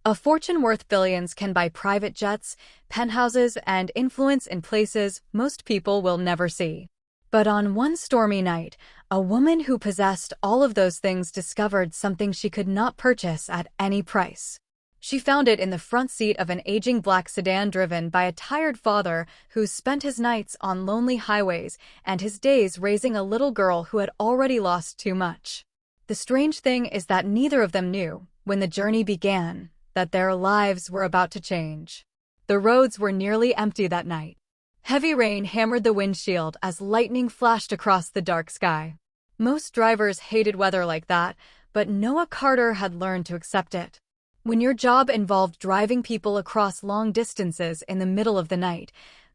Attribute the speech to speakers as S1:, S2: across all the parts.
S1: A fortune worth billions can buy private jets, penthouses, and influence in places most people will never see. But on one stormy night, a woman who possessed all of those things discovered something she could not purchase at any price. She found it in the front seat of an aging black sedan driven by a tired father who spent his nights on lonely highways and his days raising a little girl who had already lost too much. The strange thing is that neither of them knew, when the journey began, that their lives were about to change. The roads were nearly empty that night. Heavy rain hammered the windshield as lightning flashed across the dark sky. Most drivers hated weather like that, but Noah Carter had learned to accept it. When your job involved driving people across long distances in the middle of the night,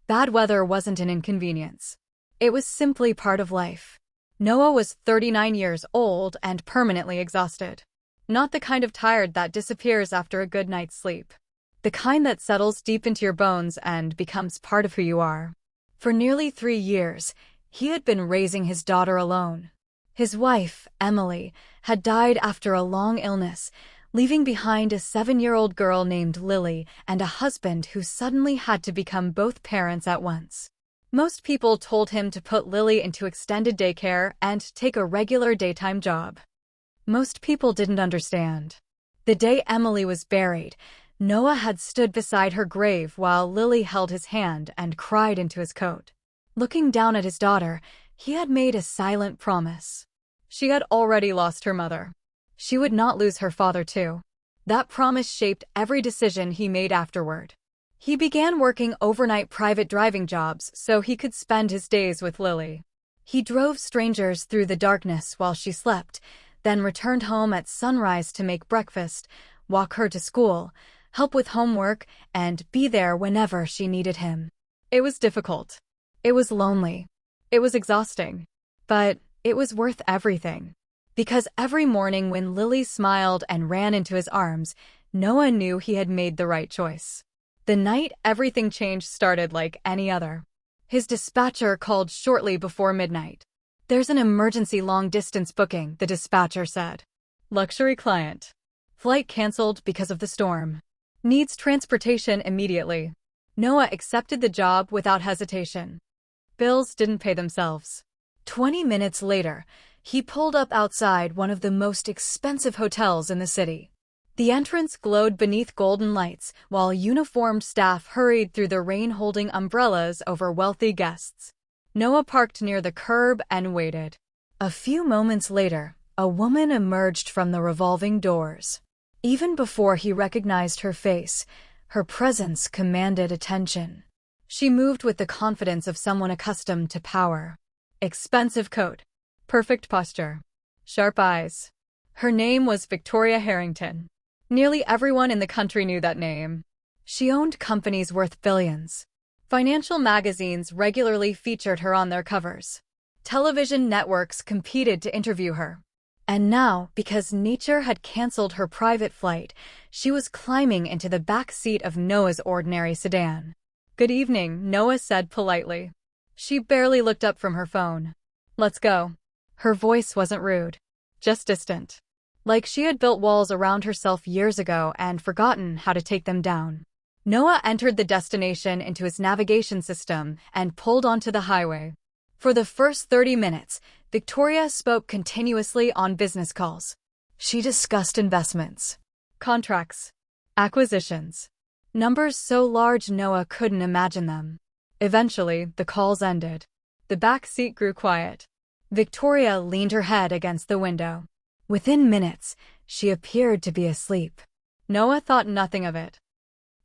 S1: bad weather wasn't an inconvenience. It was simply part of life. Noah was 39 years old and permanently exhausted. Not the kind of tired that disappears after a good night's sleep. The kind that settles deep into your bones and becomes part of who you are. For nearly 3 years, he had been raising his daughter alone. His wife, Emily, had died after a long illness, leaving behind a 7-year-old girl named Lily and a husband who suddenly had to become both parents at once. Most people told him to put Lily into extended daycare and take a regular daytime job. Most people didn't understand. The day Emily was buried, Noah had stood beside her grave while Lily held his hand and cried into his coat. Looking down at his daughter, he had made a silent promise. She had already lost her mother. She would not lose her father too. That promise shaped every decision he made afterward. He began working overnight private driving jobs so he could spend his days with Lily. He drove strangers through the darkness while she slept, then returned home at sunrise to make breakfast, walk her to school, help with homework, and be there whenever she needed him. It was difficult. It was lonely. It was exhausting. But it was worth everything. Because every morning when Lily smiled and ran into his arms, Noah knew he had made the right choice. The night everything changed started like any other. His dispatcher called shortly before midnight. "There's an emergency long-distance booking," the dispatcher said. "Luxury client. Flight canceled because of the storm. Needs transportation immediately." Noah accepted the job without hesitation. Bills didn't pay themselves. 20 minutes later, he pulled up outside one of the most expensive hotels in the city. The entrance glowed beneath golden lights, while uniformed staff hurried through the rain holding umbrellas over wealthy guests. Noah parked near the curb and waited. A few moments later, a woman emerged from the revolving doors. Even before he recognized her face, her presence commanded attention. She moved with the confidence of someone accustomed to power. Expensive coat. Perfect posture. Sharp eyes. Her name was Victoria Harrington. Nearly everyone in the country knew that name. She owned companies worth billions. Financial magazines regularly featured her on their covers. Television networks competed to interview her. And now, because nature had canceled her private flight, she was climbing into the back seat of Noah's ordinary sedan. "Good evening," Noah said politely. She barely looked up from her phone. "Let's go." Her voice wasn't rude, just distant. Like she had built walls around herself years ago and forgotten how to take them down. Noah entered the destination into his navigation system and pulled onto the highway. For the first 30 minutes, Victoria spoke continuously on business calls. She discussed investments, contracts, acquisitions. Numbers so large Noah couldn't imagine them. Eventually, the calls ended. The back seat grew quiet. Victoria leaned her head against the window. Within minutes, she appeared to be asleep. Noah thought nothing of it.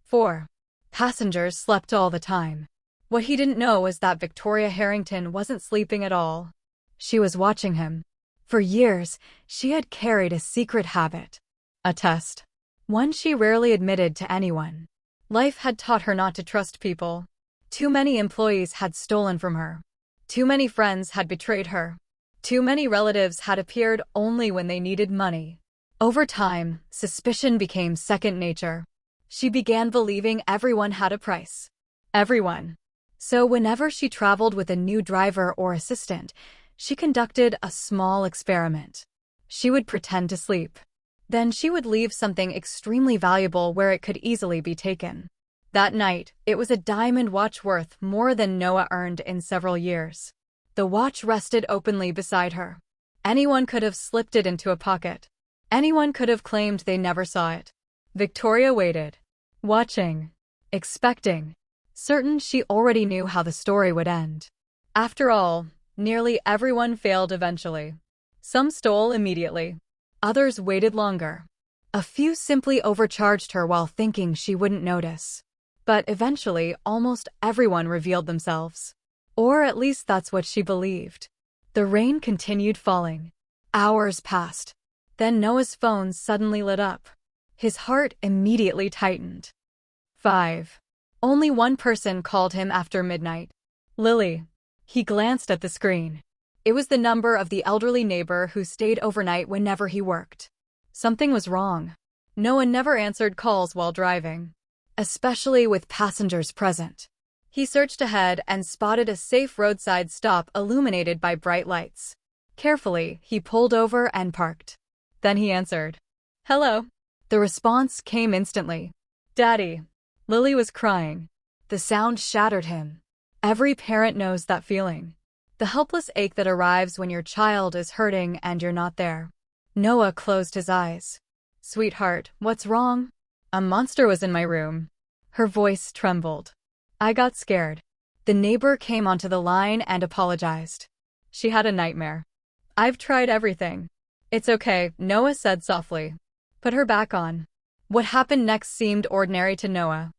S1: 4. Passengers slept all the time. What he didn't know was that Victoria Harrington wasn't sleeping at all. She was watching him. For years, she had carried a secret habit. A test. One she rarely admitted to anyone. Life had taught her not to trust people. Too many employees had stolen from her. Too many friends had betrayed her. Too many relatives had appeared only when they needed money. Over time, suspicion became second nature. She began believing everyone had a price. Everyone. So whenever she traveled with a new driver or assistant, she conducted a small experiment. She would pretend to sleep. then she would leave something extremely valuable where it could easily be taken. That night, it was a diamond watch worth more than Noah earned in several years. The watch rested openly beside her. Anyone could have slipped it into a pocket. Anyone could have claimed they never saw it. Victoria waited, watching, expecting, certain she already knew how the story would end. After all, nearly everyone failed eventually. Some stole immediately. Others waited longer. A few simply overcharged her while thinking she wouldn't notice. But eventually, almost everyone revealed themselves. Or at least that's what she believed. The rain continued falling. Hours passed. Then Noah's phone suddenly lit up. His heart immediately tightened. 5. Only one person called him after midnight. Lily. He glanced at the screen. It was the number of the elderly neighbor who stayed overnight whenever he worked. Something was wrong. Noah never answered calls while driving, especially with passengers present. He searched ahead and spotted a safe roadside stop illuminated by bright lights. Carefully, he pulled over and parked. Then he answered. "Hello." The response came instantly. "Daddy." Lily was crying. The sound shattered him. Every parent knows that feeling. The helpless ache that arrives when your child is hurting and you're not there. Noah closed his eyes. "Sweetheart, what's wrong?" "A monster was in my room." Her voice trembled. "I got scared." The neighbor came onto the line and apologized. "She had a nightmare." "I've tried everything." "It's okay," Noah said softly. "Put her back on." What happened next seemed ordinary to Noah.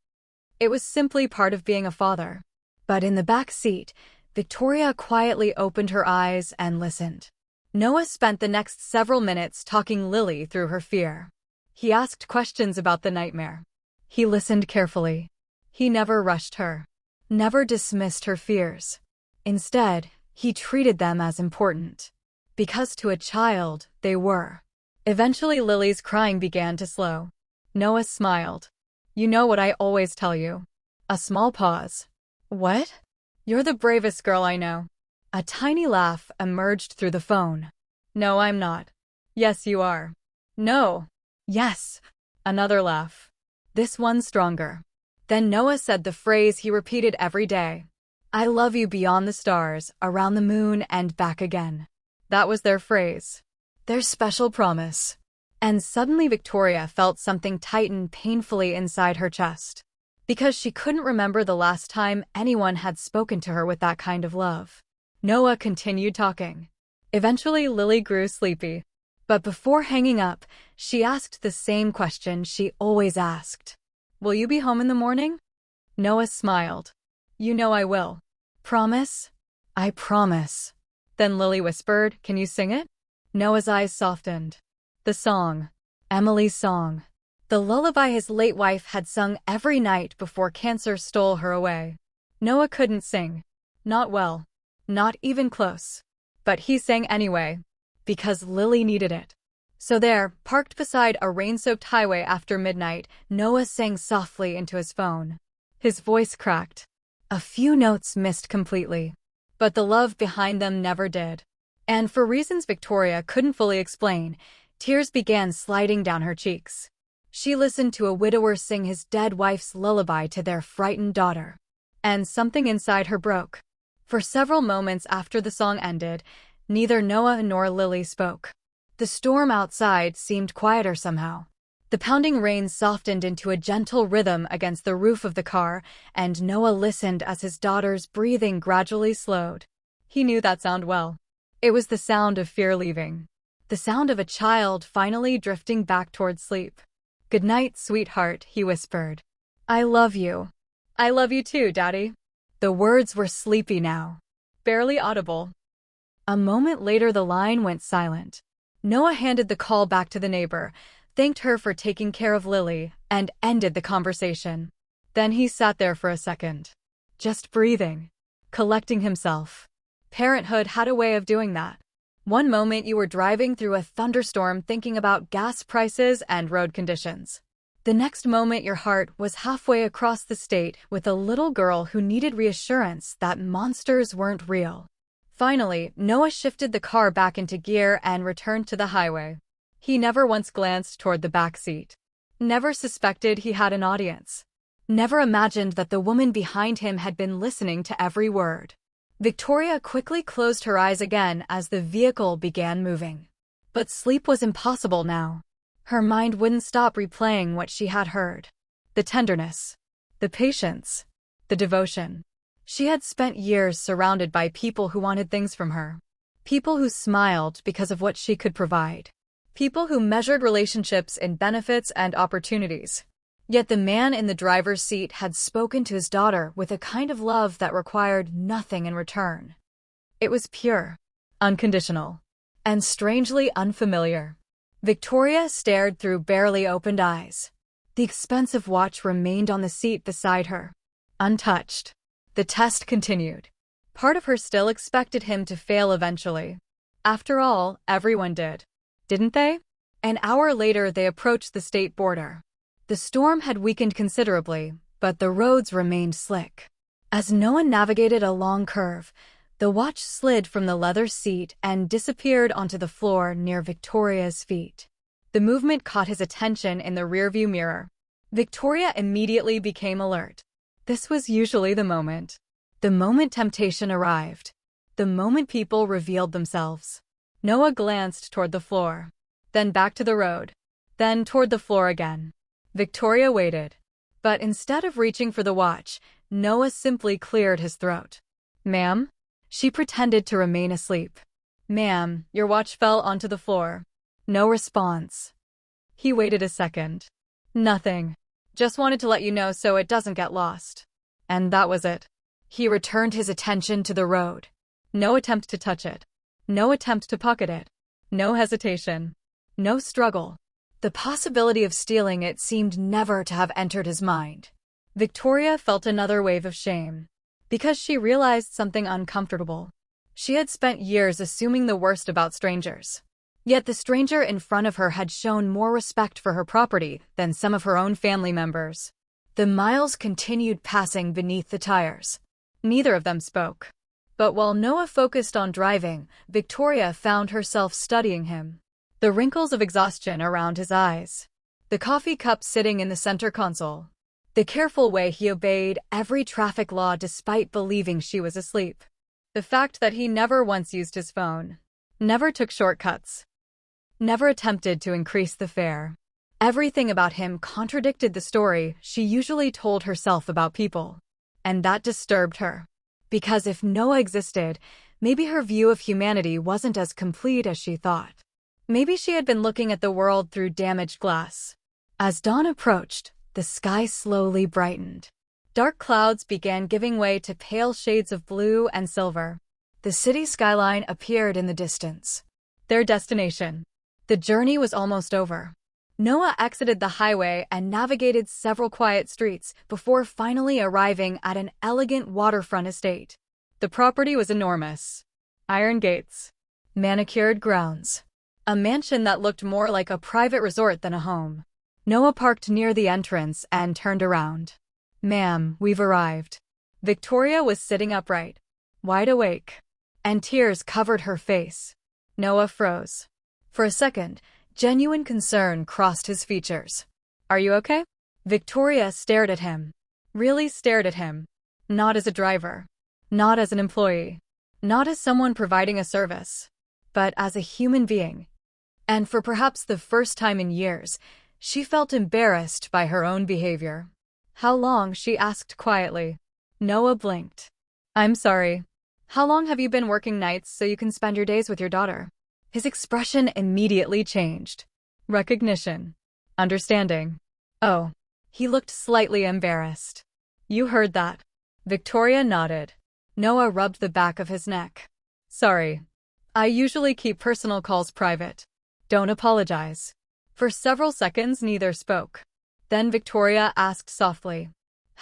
S1: It was simply part of being a father. But in the back seat, Victoria quietly opened her eyes and listened. Noah spent the next several minutes talking Lily through her fear. He asked questions about the nightmare. He listened carefully. He never rushed her, never dismissed her fears. Instead, he treated them as important. Because to a child, they were. Eventually, Lily's crying began to slow. Noah smiled. "You know what I always tell you." A small pause. "What?" "You're the bravest girl I know." A tiny laugh emerged through the phone. "No, I'm not." "Yes, you are." "No." "Yes." Another laugh. This one stronger. Then Noah said the phrase he repeated every day. "I love you beyond the stars, around the moon, and back again." That was their phrase. Their special promise. And suddenly Victoria felt something tighten painfully inside her chest. Because she couldn't remember the last time anyone had spoken to her with that kind of love. Noah continued talking. Eventually, Lily grew sleepy. But before hanging up, she asked the same question she always asked. "Will you be home in the morning?" Noah smiled. "You know I will." "Promise?" "I promise." Then Lily whispered, "Can you sing it?" Noah's eyes softened. The song. Emily's song. The lullaby his late wife had sung every night before cancer stole her away. Noah couldn't sing. Not well. Not even close. But he sang anyway. Because Lily needed it. So there, parked beside a rain-soaked highway after midnight, Noah sang softly into his phone. His voice cracked. A few notes missed completely. But the love behind them never did. And for reasons Victoria couldn't fully explain, tears began sliding down her cheeks. She listened to a widower sing his dead wife's lullaby to their frightened daughter. And something inside her broke. For several moments after the song ended, neither Noah nor Lily spoke. The storm outside seemed quieter somehow. The pounding rain softened into a gentle rhythm against the roof of the car, and Noah listened as his daughter's breathing gradually slowed. He knew that sound well. It was the sound of fear leaving. The sound of a child finally drifting back toward sleep. "Good night, sweetheart," he whispered. "I love you." "I love you too, Daddy." The words were sleepy now. Barely audible. A moment later the line went silent. Noah handed the call back to the neighbor, thanked her for taking care of Lily, and ended the conversation. Then he sat there for a second. Just breathing. Collecting himself. Parenthood had a way of doing that. One moment you were driving through a thunderstorm thinking about gas prices and road conditions. The next moment your heart was halfway across the state with a little girl who needed reassurance that monsters weren't real. Finally, Noah shifted the car back into gear and returned to the highway. He never once glanced toward the back seat. Never suspected he had an audience. Never imagined that the woman behind him had been listening to every word. Victoria quickly closed her eyes again as the vehicle began moving. But sleep was impossible now. Her mind wouldn't stop replaying what she had heard. The tenderness, the patience, the devotion. She had spent years surrounded by people who wanted things from her. People who smiled because of what she could provide. People who measured relationships in benefits and opportunities. Yet the man in the driver's seat had spoken to his daughter with a kind of love that required nothing in return. It was pure, unconditional, and strangely unfamiliar. Victoria stared through barely opened eyes. The expensive watch remained on the seat beside her, untouched. The test continued. Part of her still expected him to fail eventually. After all, everyone did. Didn't they? An hour later, they approached the state border. The storm had weakened considerably, but the roads remained slick. As Noah navigated a long curve, the watch slid from the leather seat and disappeared onto the floor near Victoria's feet. The movement caught his attention in the rearview mirror. Victoria immediately became alert. This was usually the moment. The moment temptation arrived. The moment people revealed themselves. Noah glanced toward the floor, then back to the road, then toward the floor again. Victoria waited. But instead of reaching for the watch, Noah simply cleared his throat. "Ma'am?" She pretended to remain asleep. "Ma'am, your watch fell onto the floor." No response. He waited a second. "Nothing. Just wanted to let you know so it doesn't get lost." And that was it. He returned his attention to the road. No attempt to touch it. No attempt to pocket it. No hesitation. No struggle. The possibility of stealing it seemed never to have entered his mind. Victoria felt another wave of shame. Because she realized something uncomfortable. She had spent years assuming the worst about strangers. Yet the stranger in front of her had shown more respect for her property than some of her own family members. The miles continued passing beneath the tires. Neither of them spoke. But while Noah focused on driving, Victoria found herself studying him. The wrinkles of exhaustion around his eyes. The coffee cup sitting in the center console. The careful way he obeyed every traffic law despite believing she was asleep. The fact that he never once used his phone. Never took shortcuts. Never attempted to increase the fare. Everything about him contradicted the story she usually told herself about people. And that disturbed her. Because if Noah existed, maybe her view of humanity wasn't as complete as she thought. Maybe she had been looking at the world through damaged glass. As dawn approached, the sky slowly brightened. Dark clouds began giving way to pale shades of blue and silver. The city skyline appeared in the distance. Their destination. The journey was almost over. Noah exited the highway and navigated several quiet streets before finally arriving at an elegant waterfront estate. The property was enormous. Iron gates. Manicured grounds. A mansion that looked more like a private resort than a home. Noah parked near the entrance and turned around. "Ma'am, we've arrived." Victoria was sitting upright, wide awake, and tears covered her face. Noah froze. For a second, genuine concern crossed his features. "Are you okay?" Victoria stared at him. Really stared at him. Not as a driver. Not as an employee. Not as someone providing a service. But as a human being. And for perhaps the first time in years, she felt embarrassed by her own behavior. "How long?" she asked quietly. Noah blinked. "I'm sorry. How long have you been working nights so you can spend your days with your daughter?" His expression immediately changed. Recognition. Understanding. "Oh." He looked slightly embarrassed. "You heard that." Victoria nodded. Noah rubbed the back of his neck. "Sorry. I usually keep personal calls private. Don't apologize." For several seconds, neither spoke. Then Victoria asked softly,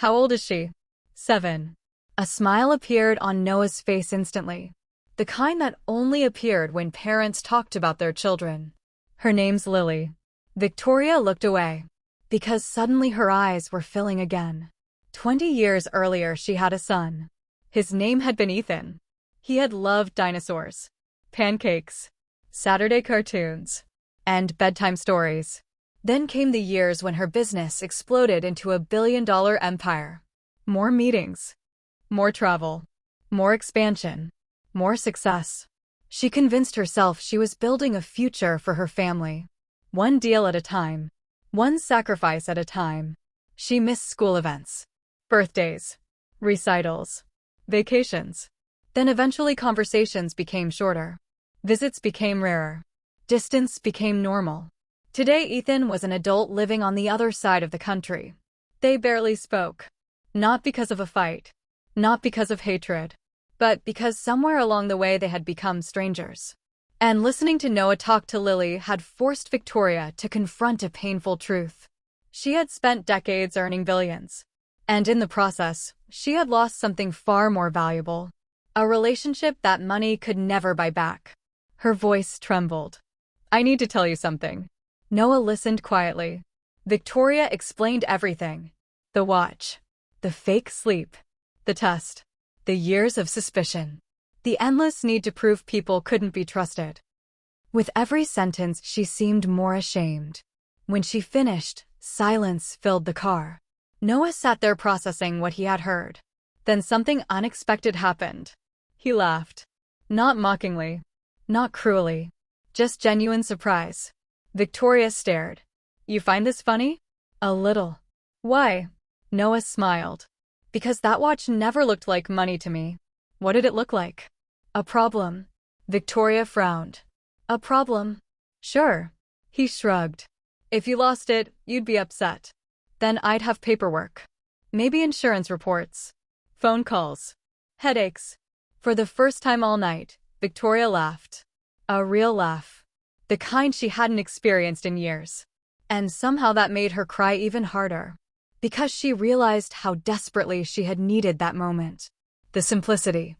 S1: "How old is she?" 7. A smile appeared on Noah's face instantly. The kind that only appeared when parents talked about their children. "Her name's Lily." Victoria looked away, because suddenly her eyes were filling again. 20 years earlier, she had a son. His name had been Ethan. He had loved dinosaurs, pancakes, Saturday cartoons, and bedtime stories. Then came the years when her business exploded into a billion-dollar empire. More meetings, more travel, more expansion, more success. She convinced herself she was building a future for her family. One deal at a time, one sacrifice at a time. She missed school events, birthdays, recitals, vacations. Then eventually conversations became shorter. Visits became rarer. Distance became normal. Today Ethan was an adult living on the other side of the country. They barely spoke. Not because of a fight. Not because of hatred. But because somewhere along the way they had become strangers. And listening to Noah talk to Lily had forced Victoria to confront a painful truth. She had spent decades earning billions. And in the process, she had lost something far more valuable. A relationship that money could never buy back. Her voice trembled. I need to tell you something. Noah listened quietly. Victoria explained everything. The watch. The fake sleep. The test. The years of suspicion. The endless need to prove people couldn't be trusted. With every sentence, she seemed more ashamed. When she finished, silence filled the car. Noah sat there processing what he had heard. Then something unexpected happened. He laughed. Not mockingly. Not cruelly. Just genuine surprise. Victoria stared. You find this funny? A little. Why? Noah smiled. Because that watch never looked like money to me. What did it look like? A problem. Victoria frowned. A problem? Sure. He shrugged. If you lost it, you'd be upset. Then I'd have paperwork. Maybe insurance reports. Phone calls. Headaches. For the first time all night, Victoria laughed. A real laugh. The kind she hadn't experienced in years. And somehow that made her cry even harder. Because she realized how desperately she had needed that moment. The simplicity.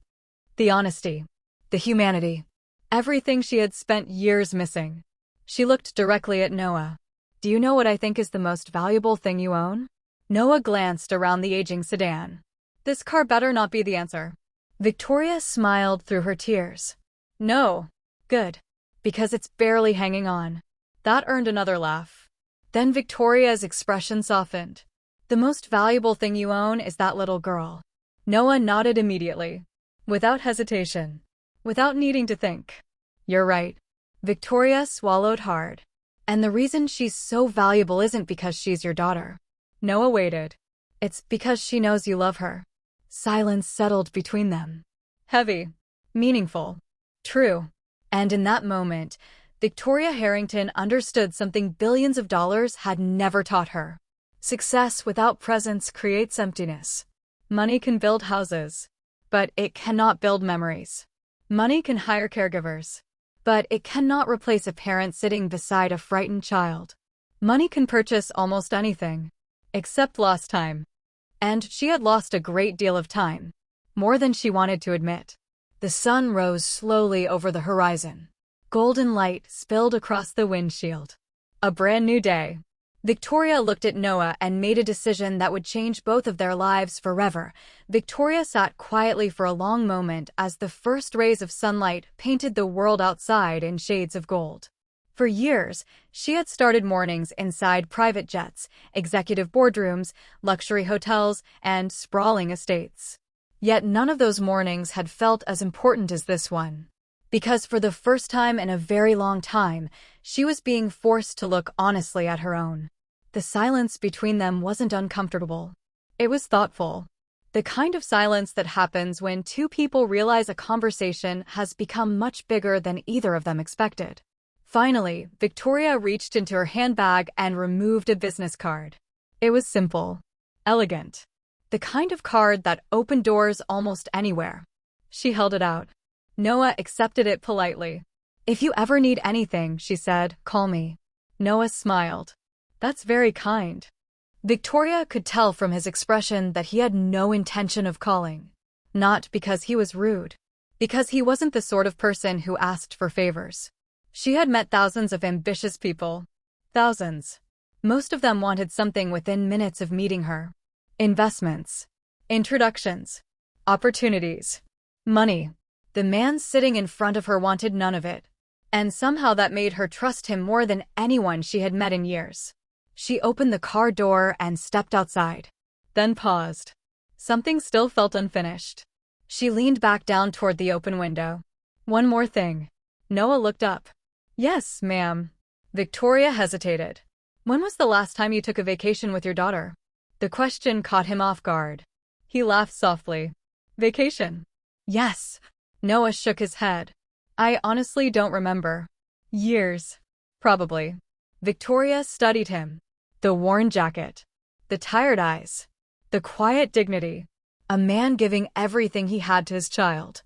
S1: The honesty. The humanity. Everything she had spent years missing. She looked directly at Noah. Do you know what I think is the most valuable thing you own? Noah glanced around the aging sedan. This car better not be the answer. Victoria smiled through her tears. No. Good. Because it's barely hanging on. That earned another laugh. Then Victoria's expression softened. The most valuable thing you own is that little girl. Noah nodded immediately. Without hesitation. Without needing to think. You're right. Victoria swallowed hard. And the reason she's so valuable isn't because she's your daughter. Noah waited. It's because she knows you love her. Silence settled between them. Heavy. Meaningful. True. And in that moment, Victoria Harrington understood something billions of dollars had never taught her. Success without presence creates emptiness. Money can build houses, but it cannot build memories. Money can hire caregivers, but it cannot replace a parent sitting beside a frightened child. Money can purchase almost anything, except lost time. And she had lost a great deal of time, more than she wanted to admit. The sun rose slowly over the horizon. Golden light spilled across the windshield. A brand new day. Victoria looked at Noah and made a decision that would change both of their lives forever. Victoria sat quietly for a long moment as the first rays of sunlight painted the world outside in shades of gold. For years, she had started mornings inside private jets, executive boardrooms, luxury hotels, and sprawling estates. Yet none of those mornings had felt as important as this one. Because for the first time in a very long time, she was being forced to look honestly at her own. The silence between them wasn't uncomfortable. It was thoughtful. The kind of silence that happens when two people realize a conversation has become much bigger than either of them expected. Finally, Victoria reached into her handbag and removed a business card. It was simple, elegant. The kind of card that opened doors almost anywhere. She held it out. Noah accepted it politely. If you ever need anything, she said, call me. Noah smiled. That's very kind. Victoria could tell from his expression that he had no intention of calling. Not because he was rude. Because he wasn't the sort of person who asked for favors. She had met thousands of ambitious people. Thousands. Most of them wanted something within minutes of meeting her. Investments. Introductions. Opportunities. Money. The man sitting in front of her wanted none of it. And somehow that made her trust him more than anyone she had met in years. She opened the car door and stepped outside, then paused. Something still felt unfinished. She leaned back down toward the open window. One more thing. Noah looked up. Yes, ma'am. Victoria hesitated. When was the last time you took a vacation with your daughter? The question caught him off guard. He laughed softly. Vacation? Yes. Noah shook his head. I honestly don't remember. Years. Probably. Victoria studied him. The worn jacket. The tired eyes. The quiet dignity. A man giving everything he had to his child.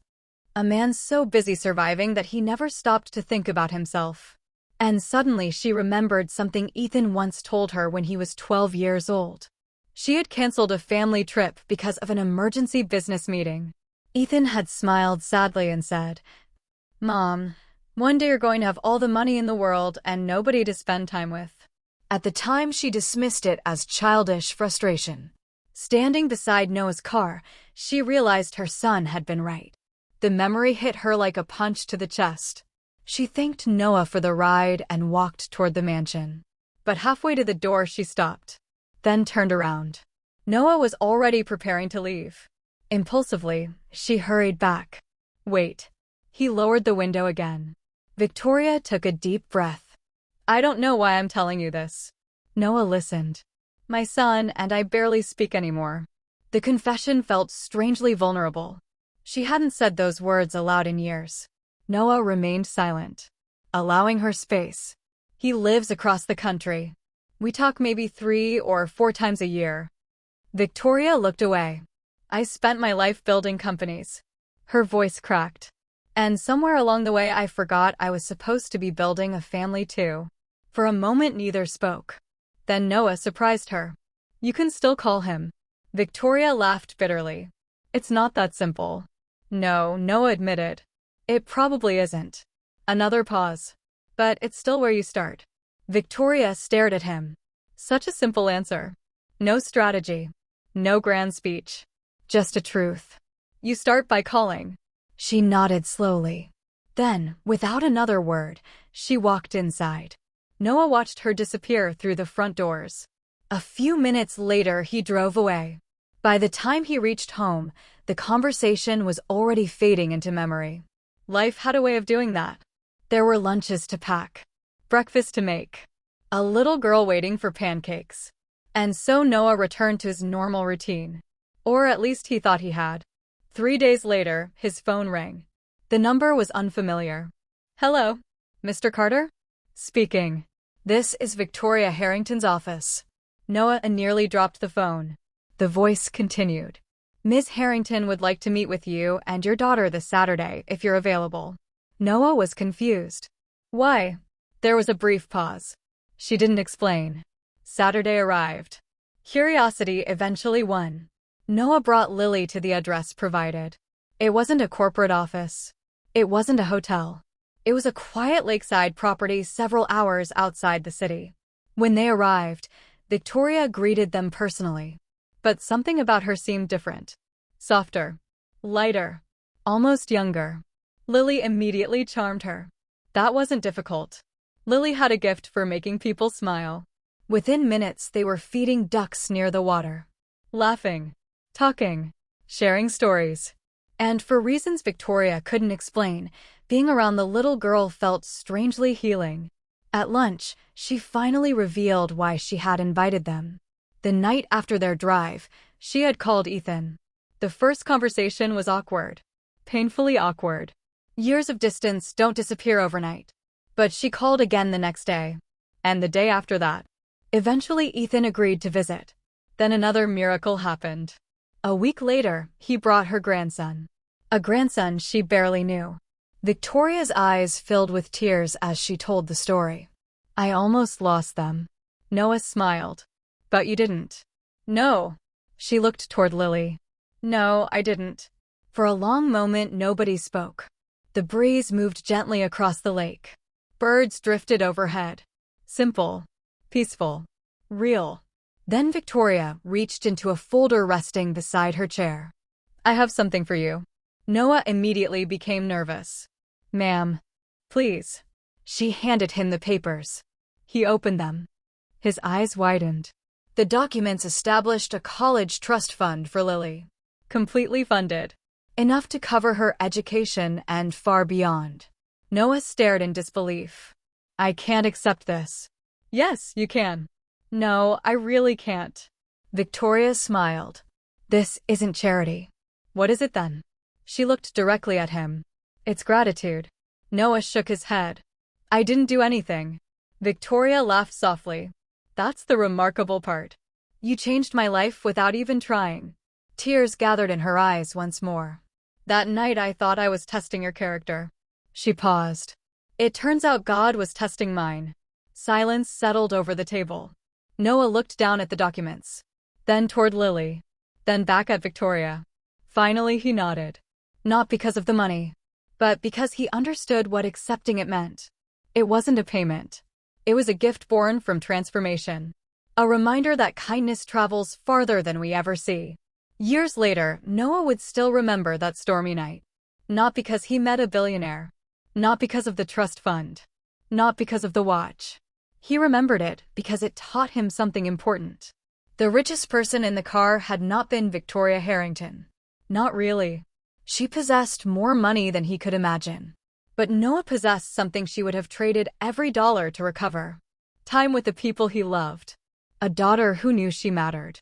S1: A man so busy surviving that he never stopped to think about himself. And suddenly she remembered something Ethan once told her when he was 12 years old. She had canceled a family trip because of an emergency business meeting. Ethan had smiled sadly and said, Mom, one day you're going to have all the money in the world and nobody to spend time with. At the time, she dismissed it as childish frustration. Standing beside Noah's car, she realized her son had been right. The memory hit her like a punch to the chest. She thanked Noah for the ride and walked toward the mansion. But halfway to the door, she stopped, then turned around. Noah was already preparing to leave. Impulsively, she hurried back. Wait. He lowered the window again. Victoria took a deep breath. I don't know why I'm telling you this. Noah listened. My son and I barely speak anymore. The confession felt strangely vulnerable. She hadn't said those words aloud in years. Noah remained silent, allowing her space. He lives across the country. We talk maybe 3 or 4 times a year. Victoria looked away. I spent my life building companies. Her voice cracked. And somewhere along the way I forgot I was supposed to be building a family too. For a moment neither spoke. Then Noah surprised her. You can still call him. Victoria laughed bitterly. It's not that simple. No, Noah admitted. It probably isn't. Another pause. But it's still where you start. Victoria stared at him. Such a simple answer. No strategy. No grand speech. Just a truth. You start by calling. She nodded slowly. Then, without another word, she walked inside. Noah watched her disappear through the front doors. A few minutes later, he drove away. By the time he reached home, the conversation was already fading into memory. Life had a way of doing that. There were lunches to pack, breakfast to make, a little girl waiting for pancakes. And so Noah returned to his normal routine. Or at least he thought he had. 3 days later, his phone rang. The number was unfamiliar. Hello, Mr. Carter? Speaking. This is Victoria Harrington's office. Noah nearly dropped the phone. The voice continued. Ms. Harrington would like to meet with you and your daughter this Saturday if you're available. Noah was confused. Why? There was a brief pause. She didn't explain. Saturday arrived. Curiosity eventually won. Noah brought Lily to the address provided. It wasn't a corporate office. It wasn't a hotel. It was a quiet lakeside property several hours outside the city. When they arrived, Victoria greeted them personally. But something about her seemed different. Softer. Lighter. Almost younger. Lily immediately charmed her. That wasn't difficult. Lily had a gift for making people smile. Within minutes, they were feeding ducks near the water. Laughing. Talking. Sharing stories. And for reasons Victoria couldn't explain, being around the little girl felt strangely healing. At lunch, she finally revealed why she had invited them. The night after their drive, she had called Ethan. The first conversation was awkward. Painfully awkward. Years of distance don't disappear overnight. But she called again the next day. And the day after that. Eventually, Ethan agreed to visit. Then another miracle happened. A week later, he brought her grandson. A grandson she barely knew. Victoria's eyes filled with tears as she told the story. I almost lost them. Noah smiled. But you didn't. No. She looked toward Lily. No, I didn't. For a long moment, nobody spoke. The breeze moved gently across the lake. Birds drifted overhead. Simple. Peaceful. Real. Then Victoria reached into a folder resting beside her chair. I have something for you. Noah immediately became nervous. Ma'am. Please. She handed him the papers. He opened them. His eyes widened. The documents established a college trust fund for Lily. Completely funded. Enough to cover her education and far beyond. Noah stared in disbelief. I can't accept this. Yes, you can. No, I really can't. Victoria smiled. This isn't charity. What is it then? She looked directly at him. It's gratitude. Noah shook his head. I didn't do anything. Victoria laughed softly. That's the remarkable part. You changed my life without even trying. Tears gathered in her eyes once more. That night I thought I was testing your character. She paused. It turns out God was testing mine. Silence settled over the table. Noah looked down at the documents. Then toward Lily. Then back at Victoria. Finally he nodded. Not because of the money, but because he understood what accepting it meant. It wasn't a payment. It was a gift born from transformation. A reminder that kindness travels farther than we ever see. Years later, Noah would still remember that stormy night. Not because he met a billionaire. Not because of the trust fund. Not because of the watch. He remembered it because it taught him something important. The richest person in the car had not been Victoria Harrington. Not really. She possessed more money than he could imagine. But Noah possessed something she would have traded every dollar to recover. Time with the people he loved. A daughter who knew she mattered.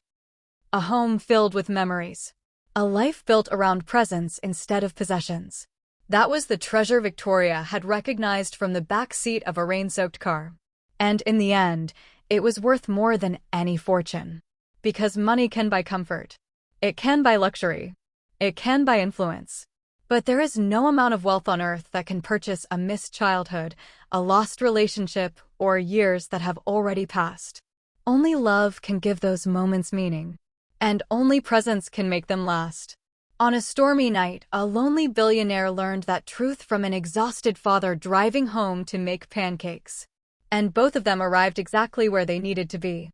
S1: A home filled with memories. A life built around presence instead of possessions. That was the treasure Victoria had recognized from the back seat of a rain-soaked car. And in the end, it was worth more than any fortune. Because money can buy comfort. It can buy luxury. It can buy influence. But there is no amount of wealth on earth that can purchase a missed childhood, a lost relationship, or years that have already passed. Only love can give those moments meaning. And only presence can make them last. On a stormy night, a lonely billionaire learned that truth from an exhausted father driving home to make pancakes. And both of them arrived exactly where they needed to be.